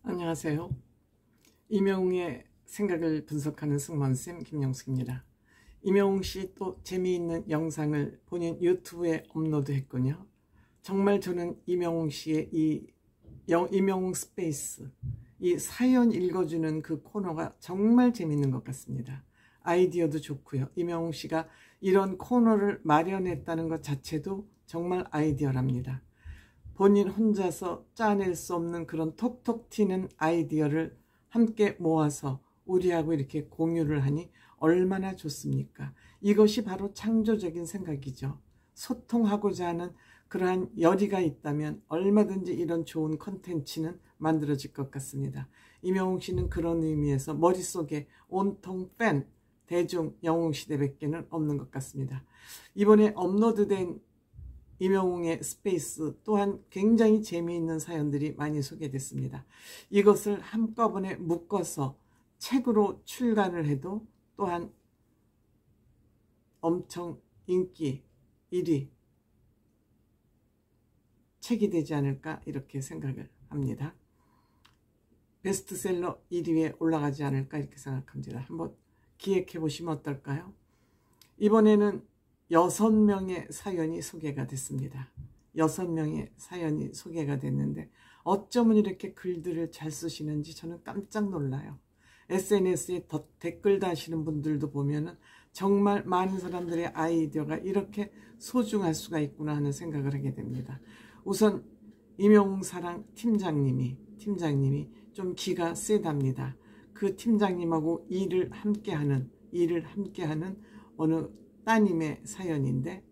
안녕하세요. 임영웅의 생각을 분석하는 승무원쌤 김영숙입니다. 임영웅 씨 또 재미있는 영상을 본인 유튜브에 업로드했군요. 정말 저는 임영웅 씨의 이 임영웅 스페이스, 이 사연 읽어주는 그 코너가 정말 재밌는 것 같습니다. 아이디어도 좋고요. 임영웅 씨가 이런 코너를 마련했다는 것 자체도 정말 아이디어랍니다. 본인 혼자서 짜낼 수 없는 그런 톡톡 튀는 아이디어를 함께 모아서 우리하고 이렇게 공유를 하니 얼마나 좋습니까? 이것이 바로 창조적인 생각이죠. 소통하고자 하는 그러한 열의가 있다면 얼마든지 이런 좋은 컨텐츠는 만들어질 것 같습니다. 임영웅 씨는 그런 의미에서 머릿속에 온통 팬, 대중 영웅시대밖에는 없는 것 같습니다. 이번에 업로드된 임영웅의 스페이스 또한 굉장히 재미있는 사연들이 많이 소개됐습니다. 이것을 한꺼번에 묶어서 책으로 출간을 해도 또한 엄청 인기 1위 책이 되지 않을까 이렇게 생각을 합니다. 베스트셀러 1위에 올라가지 않을까 이렇게 생각합니다. 한번 기획해 보시면 어떨까요? 이번에는 6명의 사연이 소개가 됐습니다. 6명의 사연이 소개가 됐는데 어쩌면 이렇게 글들을 잘 쓰시는지 저는 깜짝 놀라요. SNS에 댓글 다시는 분들도 보면은 정말 많은 사람들의 아이디어가 이렇게 소중할 수가 있구나 하는 생각을 하게 됩니다. 우선 임영웅 사랑 팀장님이 좀 기가 세답니다. 그 팀장님하고 일을 함께하는 어느 따님의 사연인데,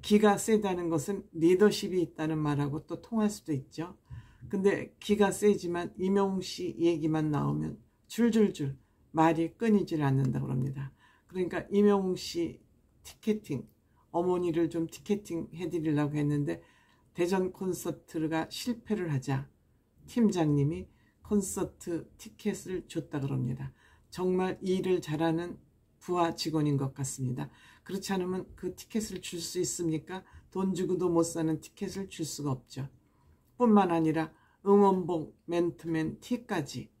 기가 세다는 것은 리더십이 있다는 말하고 또 통할 수도 있죠. 근데 기가 세지만 임영웅 씨 얘기만 나오면 줄줄줄 말이 끊이질 않는다고 합니다. 그러니까 임영웅 씨 티켓팅, 어머니를 좀 티켓팅 해드리려고 했는데 대전 콘서트가 실패를 하자 팀장님이 콘서트 티켓을 줬다고 합니다. 정말 일을 잘하는 부하 직원인 것 같습니다. 그렇지 않으면 그 티켓을 줄 수 있습니까? 돈 주고도 못 사는 티켓을 줄 수가 없죠. 뿐만 아니라 응원봉, 맨투맨, 티까지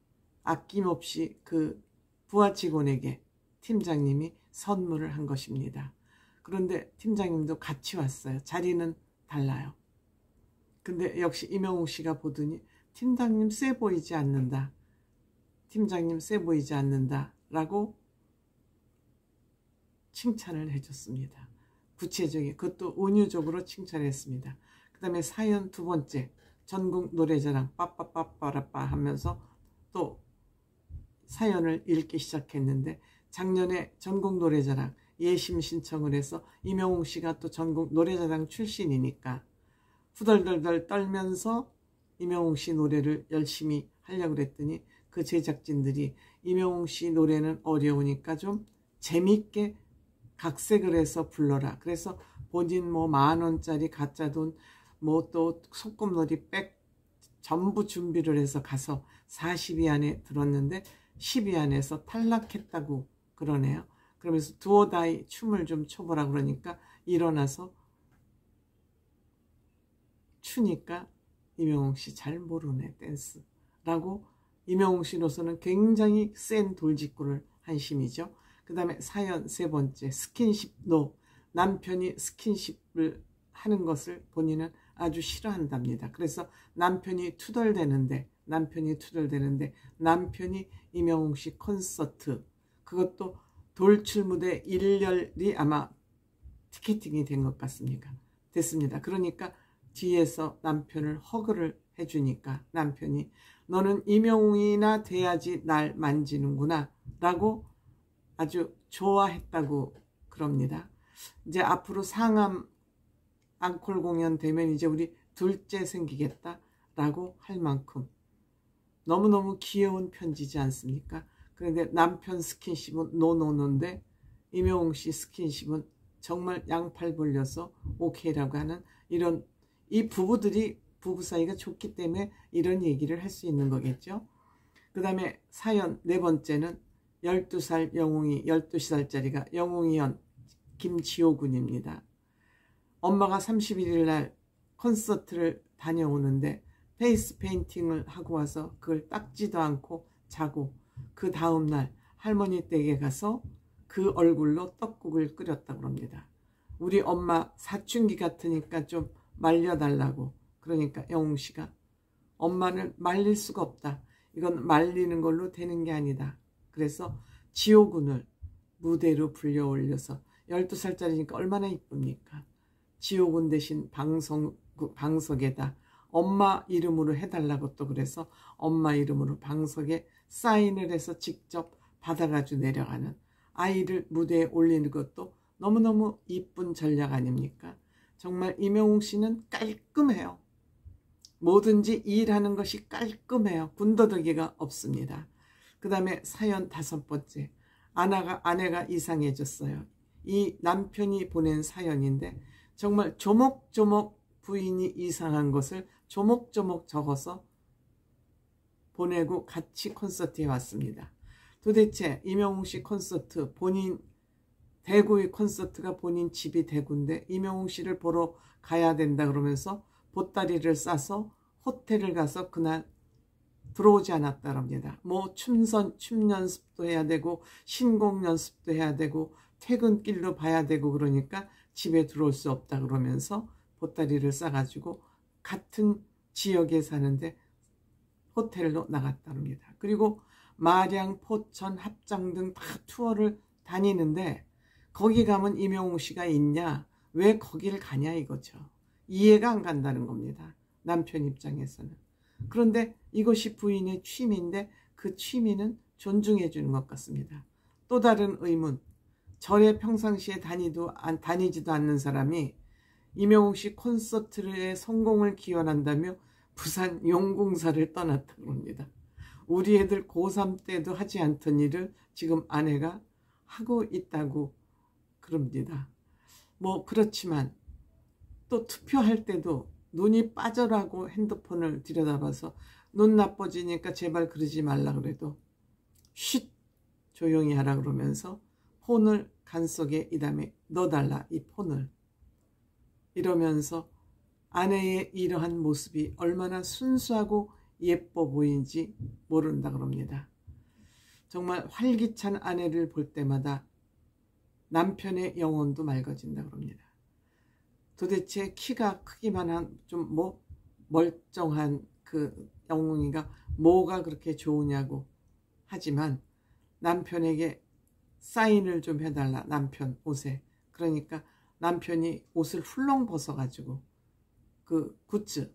아낌없이 그 부하 직원에게 팀장님이 선물을 한 것입니다. 그런데 팀장님도 같이 왔어요. 자리는 달라요. 근데 역시 임영웅 씨가 보더니 팀장님 세 보이지 않는다. 팀장님 세 보이지 않는다. 라고 칭찬을 해줬습니다. 구체적인, 그것도 은유적으로 칭찬했습니다. 그 다음에 사연 두 번째, 전국 노래자랑 빠빠빠빠라빠 하면서 또 사연을 읽기 시작했는데, 작년에 전국 노래자랑 예심 신청을 해서 임영웅 씨가 또 전국 노래자랑 출신이니까 후덜덜덜 떨면서 임영웅 씨 노래를 열심히 하려고 그랬더니 그 제작진들이 임영웅 씨 노래는 어려우니까 좀 재밌게 각색을 해서 불러라. 그래서 본인 뭐 10,000원짜리 가짜 돈, 뭐 또 소꿉놀이 백 전부 준비를 해서 가서 40위 안에 들었는데 10위 안에서 탈락했다고 그러네요. 그러면서 두어다이 춤을 좀 춰보라 그러니까 일어나서 추니까 임영웅 씨 잘 모르네 댄스라고 임영웅 씨로서는 굉장히 센 돌직구를 한 셈이죠. 그 다음에 사연 세 번째, 스킨십 노. 남편이 스킨십을 하는 것을 본인은 아주 싫어한답니다. 그래서 남편이 투덜대는데 남편이 임영웅 씨 콘서트, 그것도 돌출무대 1열이 아마 티켓팅이 된 것 같습니까? 됐습니다. 그러니까 뒤에서 남편을 허그를 해주니까 남편이 너는 임영웅이나 돼야지 날 만지는구나 라고 아주 좋아했다고 그럽니다. 이제 앞으로 상암 앙콜 공연 되면 이제 우리 둘째 생기겠다라고 할 만큼 너무너무 귀여운 편지지 않습니까? 그런데 남편 스킨십은 노노노인데 임영웅 씨 스킨십은 정말 양팔 벌려서 오케이라고 하는 이런, 이 부부들이 부부 사이가 좋기 때문에 이런 얘기를 할 수 있는 거겠죠. 그 다음에 사연 네 번째는 12살 영웅이, 12살짜리가 영웅이연 김지호 군입니다. 엄마가 31일 날 콘서트를 다녀오는데 페이스 페인팅을 하고 와서 그걸 닦지도 않고 자고 그 다음날 할머니 댁에 가서 그 얼굴로 떡국을 끓였다고 합니다. 우리 엄마 사춘기 같으니까 좀 말려달라고. 그러니까 영웅씨가 엄마를 말릴 수가 없다. 이건 말리는 걸로 되는 게 아니다. 그래서 지호군을 무대로 불려 올려서 12살짜리니까 얼마나 이쁩니까? 지호군 대신 방석에다 엄마 이름으로 해달라고 또 그래서 엄마 이름으로 방석에 사인을 해서 직접 받아가지고 내려가는 아이를 무대에 올리는 것도 너무너무 이쁜 전략 아닙니까? 정말 임영웅 씨는 깔끔해요. 뭐든지 일하는 것이 깔끔해요. 군더더기가 없습니다. 그 다음에 사연 5번째. 아내가 이상해졌어요. 이 남편이 보낸 사연인데 정말 조목조목 부인이 이상한 것을 조목조목 적어서 보내고 같이 콘서트에 왔습니다. 도대체 임영웅 씨 콘서트, 본인 대구의 콘서트가 본인 집이 대구인데 임영웅 씨를 보러 가야 된다 그러면서 보따리를 싸서 호텔을 가서 그날 들어오지 않았다 합니다. 뭐 춤 연습도 해야 되고 신곡 연습도 해야 되고 퇴근길도 봐야 되고 그러니까 집에 들어올 수 없다 그러면서 보따리를 싸가지고 같은 지역에 사는데 호텔로 나갔다 합니다. 그리고 마량, 포천, 합정 등 다 투어를 다니는데 거기 가면 임영웅 씨가 있냐? 왜 거기를 가냐 이거죠. 이해가 안 간다는 겁니다. 남편 입장에서는. 그런데 이것이 부인의 취미인데 그 취미는 존중해 주는 것 같습니다. 또 다른 의문. 절에 평상시에 다니지도 않는 사람이 임영웅 씨 콘서트의 성공을 기원한다며 부산 용궁사를 떠났다고 합니다. 우리 애들 고3 때도 하지 않던 일을 지금 아내가 하고 있다고 그럽니다. 뭐 그렇지만 또 투표할 때도 눈이 빠져라고 핸드폰을 들여다봐서 눈 나빠지니까 제발 그러지 말라 그래도 쉿 조용히 하라 그러면서 폰을 간 속에 이 다음에 넣어달라 이 폰을 이러면서 아내의 이러한 모습이 얼마나 순수하고 예뻐 보이는지 모른다 그럽니다. 정말 활기찬 아내를 볼 때마다 남편의 영혼도 맑아진다 그럽니다. 도대체 키가 크기만 한 좀 뭐 멀쩡한 그 영웅이가 뭐가 그렇게 좋으냐고 하지만 남편에게 사인을 좀 해달라 남편 옷에. 그러니까 남편이 옷을 훌렁 벗어가지고 그 굿즈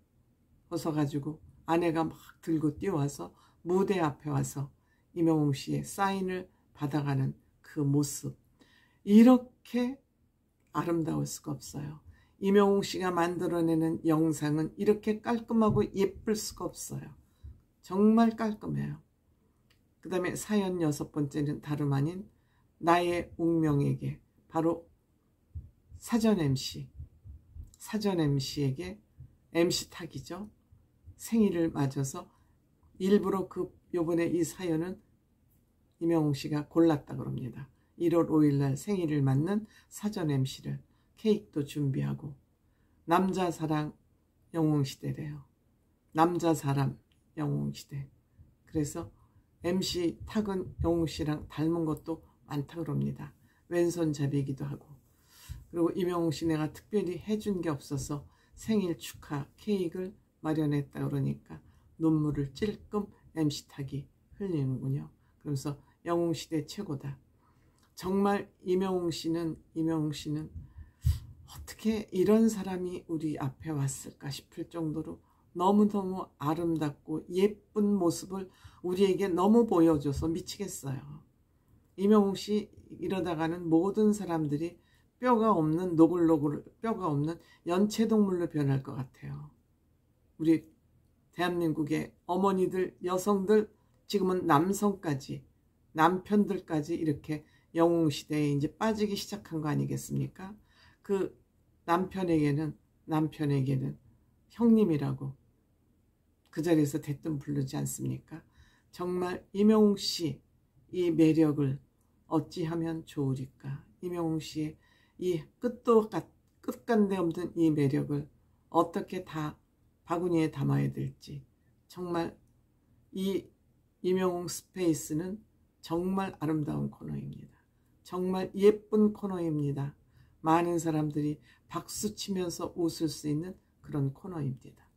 벗어가지고 아내가 막 들고 뛰어와서 무대 앞에 와서 임영웅 씨의 사인을 받아가는 그 모습. 이렇게 아름다울 수가 없어요. 임영웅 씨가 만들어내는 영상은 이렇게 깔끔하고 예쁠 수가 없어요. 정말 깔끔해요. 그 다음에 사연 6번째는 다름 아닌 나의 운명에게 바로 사전 MC에게 MC 타기죠. 생일을 맞아서 일부러 요번에 이 사연은 임영웅 씨가 골랐다 그럽니다. 1월 5일 날 생일을 맞는 사전 MC를 케이크도 준비하고 남자 사랑 영웅시대래요. 남자 사람 영웅시대. 그래서 MC 탁은 영웅 씨랑 닮은 것도 많다 그럽니다. 왼손잡이기도 하고. 그리고 임영웅 씨 내가 특별히 해준 게 없어서 생일 축하 케이크를 마련했다 그러니까 눈물을 찔끔 MC 탁이 흘리는군요. 그래서 영웅시대 최고다. 정말 임영웅 씨는 어떻게 이런 사람이 우리 앞에 왔을까 싶을 정도로 너무너무 아름답고 예쁜 모습을 우리에게 너무 보여줘서 미치겠어요. 임영웅 씨 이러다가는 모든 사람들이 뼈가 없는 노글노글 뼈가 없는 연체동물로 변할 것 같아요. 우리 대한민국의 어머니들, 여성들, 지금은 남성까지, 남편들까지 이렇게 영웅시대에 이제 빠지기 시작한 거 아니겠습니까? 그 남편에게는 형님이라고 그 자리에서 대뜸 부르지 않습니까? 정말 임영웅 씨 이 매력을 어찌하면 좋으리까? 임영웅 씨의 이 끝간데 없는 이 매력을 어떻게 다 바구니에 담아야 될지. 정말 이 임영웅 스페이스는 정말 아름다운 코너입니다. 정말 예쁜 코너입니다. 많은 사람들이 박수치면서 웃을 수 있는 그런 코너입니다.